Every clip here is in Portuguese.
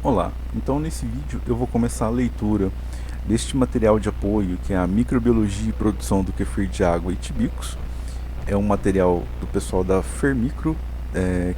Olá, então nesse vídeo eu vou começar a leitura deste material de apoio que é a Microbiologia e Produção do Kefir de Água e Tibicos. É um material do pessoal da Fermicro,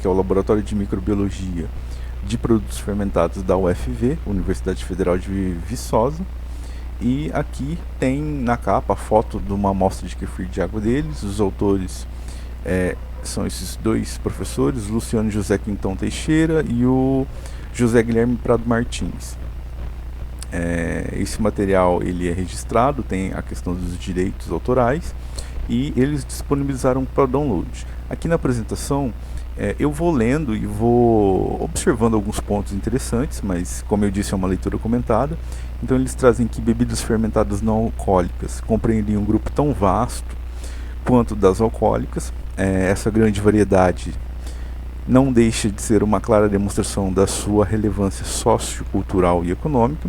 que é o Laboratório de Microbiologia de Produtos Fermentados da UFV, Universidade Federal de Viçosa. E aqui tem na capa a foto de uma amostra de kefir de água deles. Os autores são esses dois professores, Luciano José Quintão Teixeira e o José Guilherme Prado Martins. Esse material ele é registrado, tem a questão dos direitos autorais e eles disponibilizaram para download. Aqui na apresentação eu vou lendo e vou observando alguns pontos interessantes, mas como eu disse é uma leitura comentada. Então eles trazem que bebidas fermentadas não alcoólicas compreendem um grupo tão vasto quanto das alcoólicas. Essa grande variedade não deixa de ser uma clara demonstração da sua relevância sociocultural e econômica,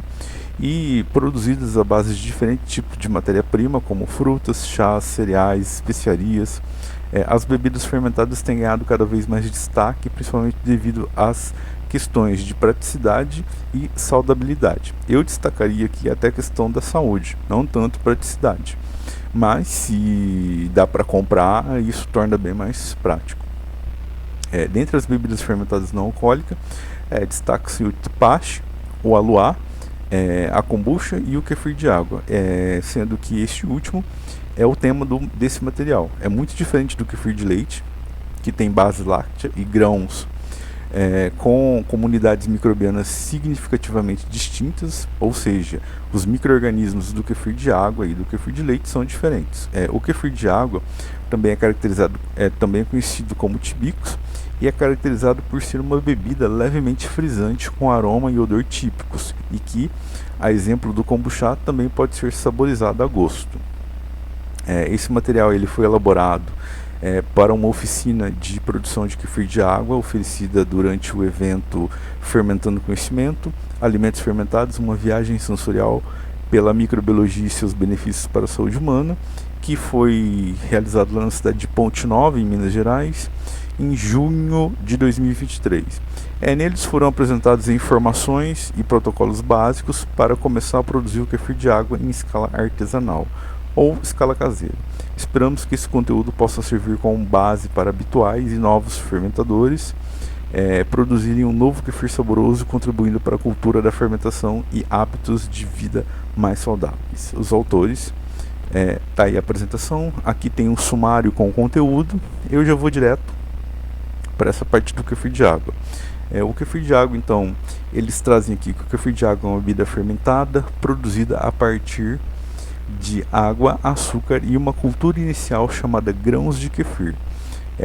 e produzidas à base de diferentes tipos de matéria-prima, como frutas, chás, cereais, especiarias. As bebidas fermentadas têm ganhado cada vez mais destaque, principalmente devido às questões de praticidade e saudabilidade. Eu destacaria aqui até a questão da saúde, não tanto praticidade, mas se dá para comprar, isso torna bem mais prático. Dentre as bebidas fermentadas não alcoólicas, destaca-se o tepache, o aluá, a kombucha e o kefir de água, sendo que este último é o tema desse material. É muito diferente do kefir de leite, que tem base láctea e grãos com comunidades microbianas significativamente distintas, ou seja, os micro-organismos do kefir de água e do kefir de leite são diferentes. O kefir de água também também conhecido como tibicos, e é caracterizado por ser uma bebida levemente frisante com aroma e odor típicos, e que, a exemplo do kombucha, também pode ser saborizado a gosto. Esse material ele foi elaborado para uma oficina de produção de kefir de água oferecida durante o evento Fermentando Conhecimento, Alimentos Fermentados, uma viagem sensorial pela microbiologia e seus benefícios para a saúde humana, que foi realizado lá na cidade de Ponte Nova, em Minas Gerais, em junho de 2023. Neles foram apresentadas informações e protocolos básicos para começar a produzir o kefir de água em escala artesanal ou escala caseira. Esperamos que esse conteúdo possa servir como base para habituais e novos fermentadores produzirem um novo kefir saboroso, contribuindo para a cultura da fermentação e hábitos de vida mais saudáveis. Os autores, tá aí a apresentação, aqui tem um sumário com o conteúdo. Eu já vou direto para essa parte do kefir de água. O kefir de água, então, eles trazem aqui que o kefir de água é uma bebida fermentada, produzida a partir de água, açúcar e uma cultura inicial chamada grãos de kefir.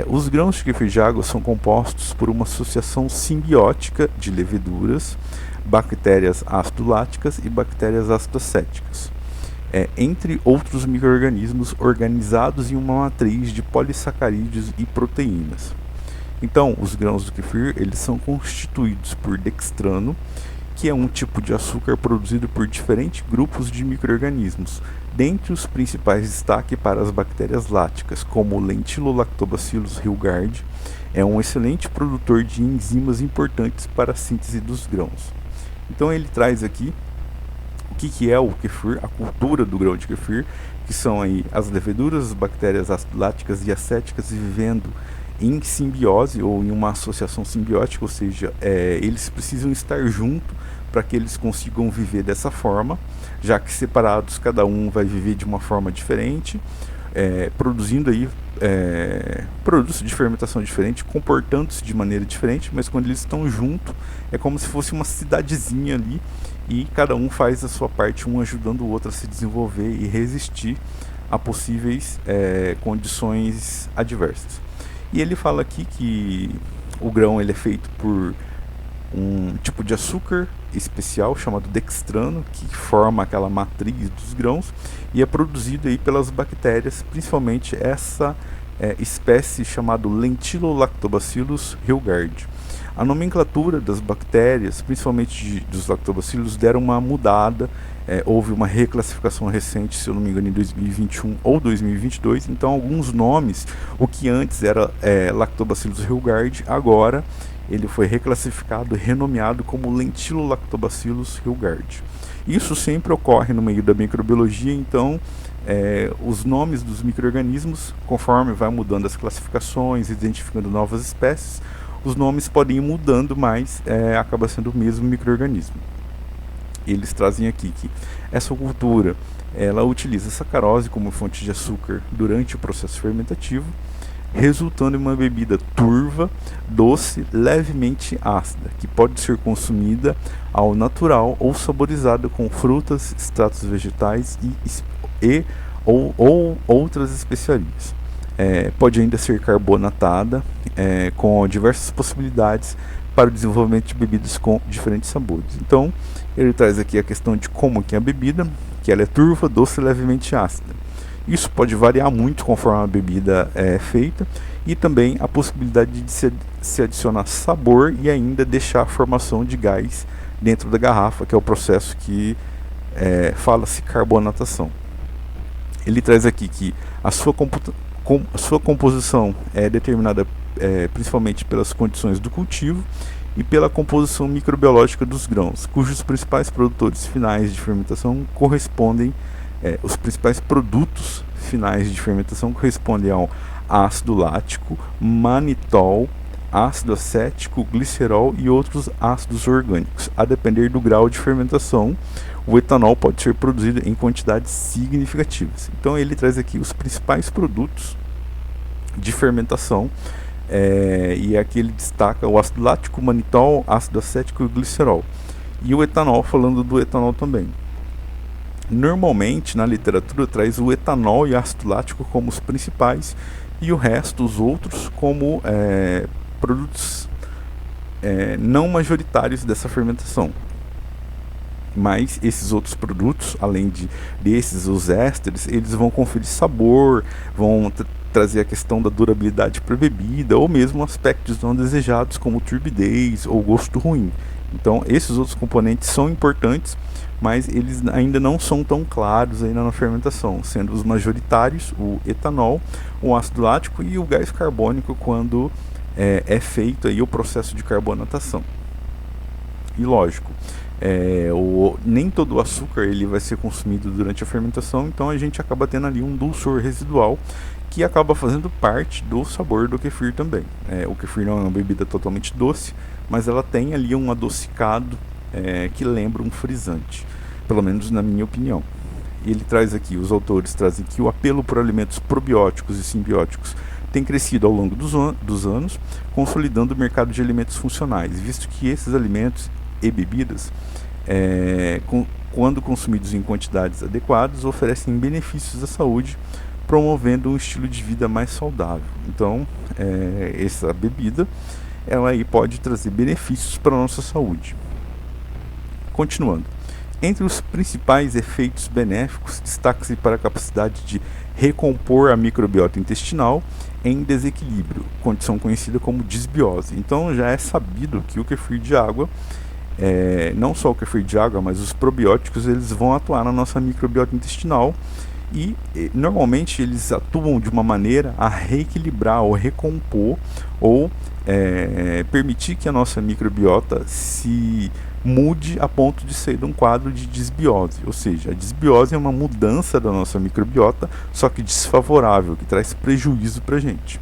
Os grãos de kefir de água são compostos por uma associação simbiótica de leveduras, bactérias ácido-láticas e bactérias ácido-acéticas, entre outros micro-organismos organizados em uma matriz de polissacarídeos e proteínas. Então, os grãos do kefir eles são constituídos por dextrano, que é um tipo de açúcar produzido por diferentes grupos de micro-organismos. Dentre os principais destaque para as bactérias láticas, como o Lentilolactobacillus hilgard, é um excelente produtor de enzimas importantes para a síntese dos grãos. Então ele traz aqui o que é o kefir, a cultura do grão de kefir, que são aí as leveduras, as bactérias ácido-láticas e acéticas vivendo em simbiose ou em uma associação simbiótica, ou seja, eles precisam estar juntos para que eles consigam viver dessa forma, já que separados cada um vai viver de uma forma diferente, produzindo aí produtos de fermentação diferente, comportando-se de maneira diferente, mas quando eles estão juntos é como se fosse uma cidadezinha ali, e cada um faz a sua parte, um ajudando o outro a se desenvolver e resistir a possíveis condições adversas. E ele fala aqui que o grão ele é feito por um tipo de açúcar especial chamado dextrano, que forma aquela matriz dos grãos, e é produzido aí pelas bactérias, principalmente essa espécie chamada Lentilolactobacillus hilgard. A nomenclatura das bactérias, principalmente dos lactobacilos, deram uma mudada. Houve uma reclassificação recente, se eu não me engano, em 2021 ou 2022. Então, alguns nomes, o que antes era Lactobacillus rheugardii, agora ele foi reclassificado e renomeado como Lentilolactobacillus rheugardii. Isso sempre ocorre no meio da microbiologia, então os nomes dos micro-organismos, conforme vai mudando as classificações, identificando novas espécies, os nomes podem ir mudando, mas acaba sendo o mesmo micro-organismo. Eles trazem aqui que essa cultura ela utiliza sacarose como fonte de açúcar durante o processo fermentativo, resultando em uma bebida turva, doce, levemente ácida, que pode ser consumida ao natural ou saborizada com frutas, extratos vegetais ou outras especiarias. Pode ainda ser carbonatada, com diversas possibilidades para o desenvolvimento de bebidas com diferentes sabores. Então, ele traz aqui a questão de como que é a bebida, que ela é turva, doce e levemente ácida. Isso pode variar muito conforme a bebida é feita, e também a possibilidade de se adicionar sabor e ainda deixar a formação de gás dentro da garrafa, que é o processo que fala-se carbonatação. Ele traz aqui que a sua composição é determinada principalmente pelas condições do cultivo e pela composição microbiológica dos grãos, cujos principais produtores finais de fermentação correspondem os principais produtos finais de fermentação correspondem ao ácido lático, manitol, ácido acético, glicerol e outros ácidos orgânicos. A depender do grau de fermentação, o etanol pode ser produzido em quantidades significativas. Então ele traz aqui os principais produtos de fermentação, e aqui ele destaca o ácido lático, manitol, ácido acético e glicerol. E o etanol, falando do etanol também. Normalmente na literatura traz o etanol e ácido lático como os principais e o resto, os outros, como produtos não majoritários dessa fermentação. Mas esses outros produtos, além desses, os ésteres, eles vão conferir sabor, vão trazer a questão da durabilidade para a bebida, ou mesmo aspectos não desejados como turbidez ou gosto ruim. Então esses outros componentes são importantes, mas eles ainda não são tão claros ainda na fermentação, sendo os majoritários o etanol, o ácido lático e o gás carbônico quando é feito aí o processo de carbonatação. E lógico, nem todo o açúcar ele vai ser consumido durante a fermentação, então a gente acaba tendo ali um dulçor residual que acaba fazendo parte do sabor do kefir também. O kefir não é uma bebida totalmente doce, mas ela tem ali um adocicado que lembra um frisante, pelo menos na minha opinião. E ele traz aqui, os autores trazem que o apelo por alimentos probióticos e simbióticos tem crescido ao longo dos anos, consolidando o mercado de alimentos funcionais, visto que esses alimentos e bebidas, quando consumidos em quantidades adequadas, oferecem benefícios à saúde, promovendo um estilo de vida mais saudável. Então, essa bebida, ela aí pode trazer benefícios para a nossa saúde. Continuando, entre os principais efeitos benéficos, destaca-se para a capacidade de recompor a microbiota intestinal em desequilíbrio, condição conhecida como disbiose. Então já é sabido que o kefir de água, não só o kefir de água, mas os probióticos, eles vão atuar na nossa microbiota intestinal e normalmente eles atuam de uma maneira a reequilibrar ou recompor ou permitir que a nossa microbiota se mude a ponto de sair de um quadro de disbiose, ou seja, a disbiose é uma mudança da nossa microbiota, só que desfavorável, que traz prejuízo para a gente.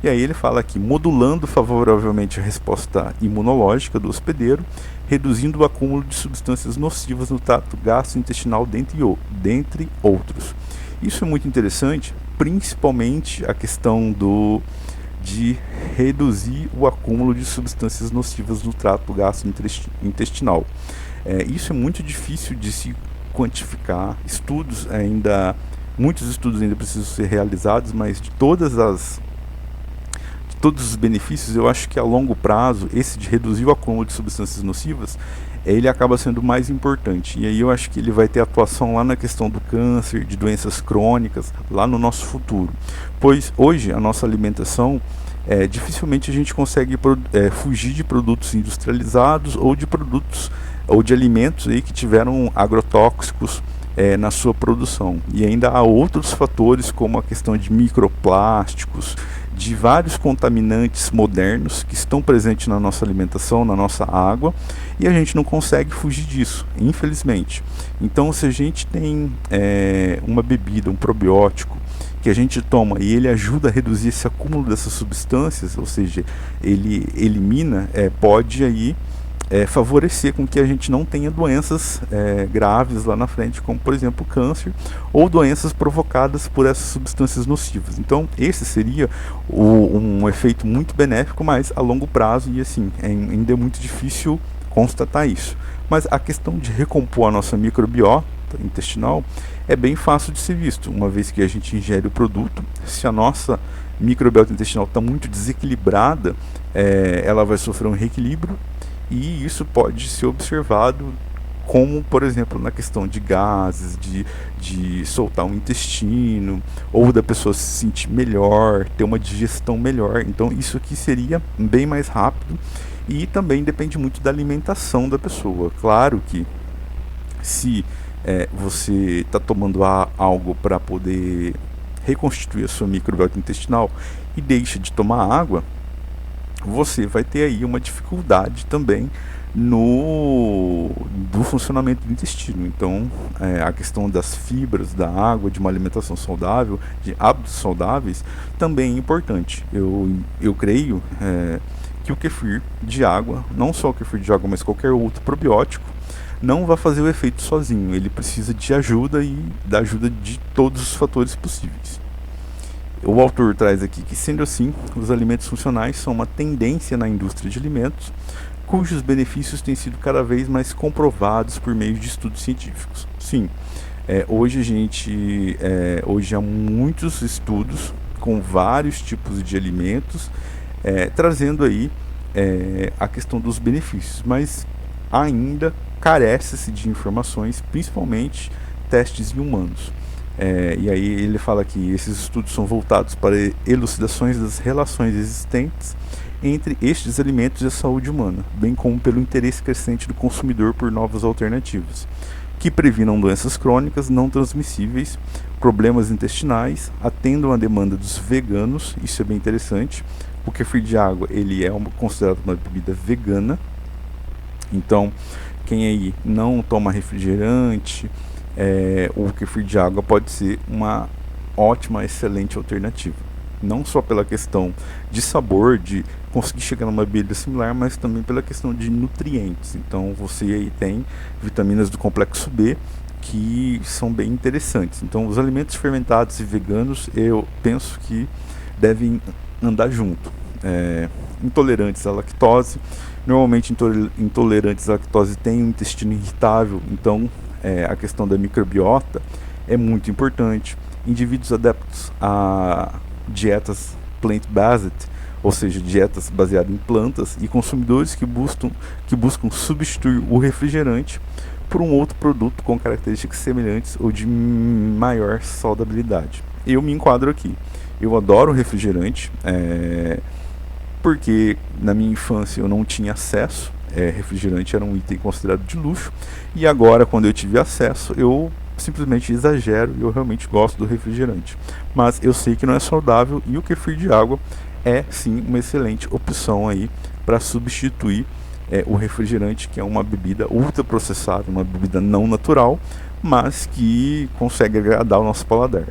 E aí ele fala aqui, modulando favoravelmente a resposta imunológica do hospedeiro, reduzindo o acúmulo de substâncias nocivas no trato gastrointestinal, dentre outros. Isso é muito interessante, principalmente a questão de reduzir o acúmulo de substâncias nocivas no trato gastrointestinal. Isso é muito difícil de se quantificar. Muitos estudos ainda precisam ser realizados, mas de todos os benefícios, eu acho que a longo prazo, esse de reduzir o acúmulo de substâncias nocivas, ele acaba sendo mais importante. E aí eu acho que ele vai ter atuação lá na questão do câncer, de doenças crônicas, lá no nosso futuro. Pois hoje a nossa alimentação, dificilmente a gente consegue fugir de produtos industrializados ou de produtos ou de alimentos aí que tiveram agrotóxicos na sua produção. E ainda há outros fatores, como a questão de microplásticos, de vários contaminantes modernos que estão presentes na nossa alimentação, na nossa água, e a gente não consegue fugir disso, infelizmente. Então, se a gente tem uma bebida, um probiótico, que a gente toma e ele ajuda a reduzir esse acúmulo dessas substâncias, ou seja, ele elimina, pode aí favorecer com que a gente não tenha doenças graves lá na frente, como por exemplo câncer ou doenças provocadas por essas substâncias nocivas. Então esse seria um efeito muito benéfico, mas a longo prazo, e assim, ainda é muito difícil constatar isso. Mas a questão de recompor a nossa microbiota intestinal é bem fácil de ser visto, uma vez que a gente ingere o produto. Se a nossa microbiota intestinal está muito desequilibrada, ela vai sofrer um reequilíbrio, e isso pode ser observado como, por exemplo, na questão de gases, de soltar um intestino, ou da pessoa se sentir melhor, ter uma digestão melhor. Então isso aqui seria bem mais rápido, e também depende muito da alimentação da pessoa. Claro que se você está tomando algo para poder reconstituir a sua microbiota intestinal e deixa de tomar água, você vai ter aí uma dificuldade também do funcionamento do intestino. Então, a questão das fibras, da água, de uma alimentação saudável, de hábitos saudáveis, também é importante. Eu creio que o kefir de água, não só o kefir de água, mas qualquer outro probiótico, não vai fazer o efeito sozinho. Ele precisa de ajuda, e da ajuda de todos os fatores possíveis. O autor traz aqui que, sendo assim, os alimentos funcionais são uma tendência na indústria de alimentos, cujos benefícios têm sido cada vez mais comprovados por meio de estudos científicos. Sim, hoje há muitos estudos com vários tipos de alimentos, trazendo aí a questão dos benefícios, mas ainda carece-se de informações, principalmente testes em humanos. E aí ele fala que esses estudos são voltados para elucidações das relações existentes entre estes alimentos e a saúde humana, bem como pelo interesse crescente do consumidor por novas alternativas, que previnam doenças crônicas não transmissíveis, problemas intestinais, atendam à demanda dos veganos. Isso é bem interessante. O kefir de água, ele é considerado uma bebida vegana. Então, quem aí não toma refrigerante, o kefir de água pode ser uma ótima, excelente alternativa. Não só pela questão de sabor, de conseguir chegar numa bebida similar, mas também pela questão de nutrientes. Então você aí tem vitaminas do complexo B que são bem interessantes. Então os alimentos fermentados e veganos, eu penso que devem andar junto. Intolerantes à lactose, normalmente intolerantes à lactose têm um intestino irritável, então a questão da microbiota é muito importante. Indivíduos adeptos a dietas plant-based, ou seja, dietas baseadas em plantas, e consumidores que buscam substituir o refrigerante por um outro produto com características semelhantes ou de maior saudabilidade. Eu me enquadro aqui. Eu adoro refrigerante, porque na minha infância eu não tinha acesso. Refrigerante era um item considerado de luxo, e agora, quando eu tive acesso, eu simplesmente exagero e eu realmente gosto do refrigerante. Mas eu sei que não é saudável, e o kefir de água é sim uma excelente opção aí para substituir o refrigerante, que é uma bebida ultraprocessada, uma bebida não natural, mas que consegue agradar o nosso paladar.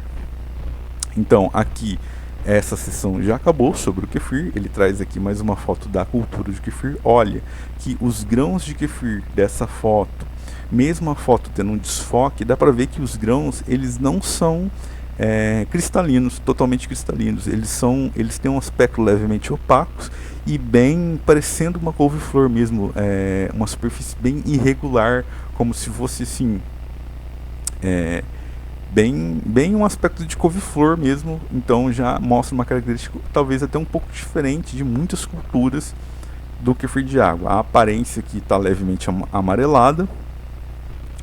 Então, aqui essa sessão já acabou sobre o kefir. Ele traz aqui mais uma foto da cultura de kefir. Olha que os grãos de kefir dessa foto, mesmo a foto tendo um desfoque, dá para ver que os grãos, eles não são cristalinos, totalmente cristalinos. Eles têm um aspecto levemente opacos e bem parecendo uma couve-flor mesmo, uma superfície bem irregular, como se fosse assim, bem um aspecto de couve-flor mesmo. Então já mostra uma característica talvez até um pouco diferente de muitas culturas do kefir de água. A aparência aqui está levemente amarelada,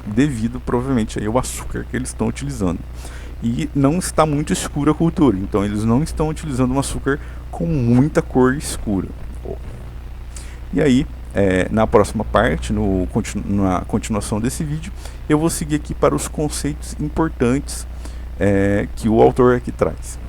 devido provavelmente aí ao açúcar que eles estão utilizando. e não está muito escura a cultura, então eles não estão utilizando um açúcar com muita cor escura. E aí, na próxima parte, na continuação desse vídeo, eu vou seguir aqui para os conceitos importantes que o autor aqui traz.